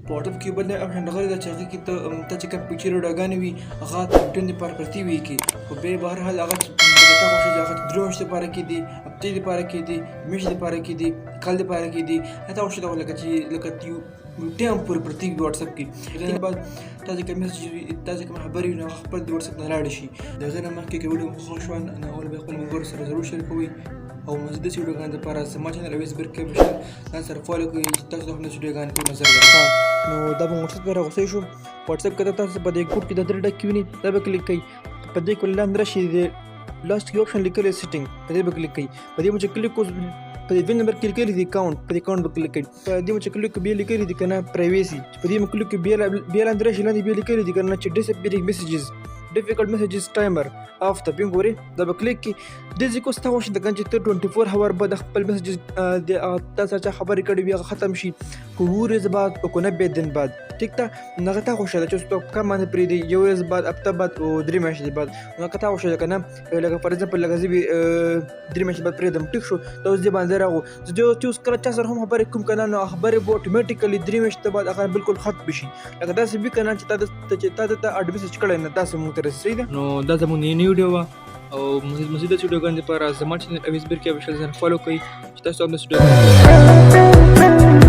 په وټساپ کې بل اپشن راغلی ده چې هغې کې ته چې کوم پیچلې ویډیوګانې وي هغه د کنټینټ دپاره پرتې وي کې خو بیا بهرحال هغه چې تا خوښ چې هغه 3 میاشتې دپاره کې دي هفتې دپاره کې دي میاشتې دپاره کې دي کال دپاره کې دي تا خوښ ده لکه چې لکه یو ټایم پورې پرتې وي وټساپ کې هغې نه بعد تا چې کوم میسج وي تا چې کوم خبرې وي نو هغه خپل د وټساپ نه لاړې شي د هغې نه مخکې که ویډیو مو خوښ شوه نو اول به خپلو ملګرو سره ضرور شریکوئ او مزید داسې ویډیوګانو دپاره زما چینل اویس برکې افیشل ځان سره فالو کړئ چې تاسو ته هم داسې ویډیوګانې په نظر درشي نو دا به وټساپ ته راغوسئ شو وټساپ کې تاسو په دې کوډ کې د 3 ډک ویني دا به کلیک کړئ په دې کې لاندې راشي د لاست کې آپشن لیکلی سیټینګ په دې به کلیک کړئ په دې چې کلیک کوو په دې وین نمبر کې لیکلی دی اکاونټ په دې اکاونټ به کلیک کړئ په دې چې کلیک بیا لیکلی دی کنه پرایویسي په دې کلیک بیا لاندې راشي لاندې بیا لیکلی دی کنه چې ډیسپیرینګ میسیجز difficult messages timer off ته بیا ګورئ دا به کلیک کړي دې کو ستا خوښ ده کنه چې ته 24 هاور بعد خپل میسیجز د تاسو چې خبرې کړې وي هغه ختم شي کو ورځ بعد او کو 90 دن بعد ټیک ته نغه تا خوښ ده چې ته کم باندې پرې دی یو ورځ بعد هفته بعد او 3 میاشتې بعد نو که تا خوښ ده کنه لکه فار ایگزامپل لکه زه 3 میاشتې بعد پرې دم ټیک شو ته اوس دې باندې راغو زه چې اوس کله چا سره هم خبرې کوم کنه نو خبرې به اتوماتیکلی 3 میاشتې بعد هغه بالکل ختم شي لکه داسې به کنه چې تا اډ میسج کړی نه تاسو مو ته رسېږي نو دا زموږ نوې ویډیو وه او مزید داسې ویډیوګانو لپاره زما چینل اویس برکې افیشل ځان فالو کړئ چې تاسو هم داسې ویډیوګانې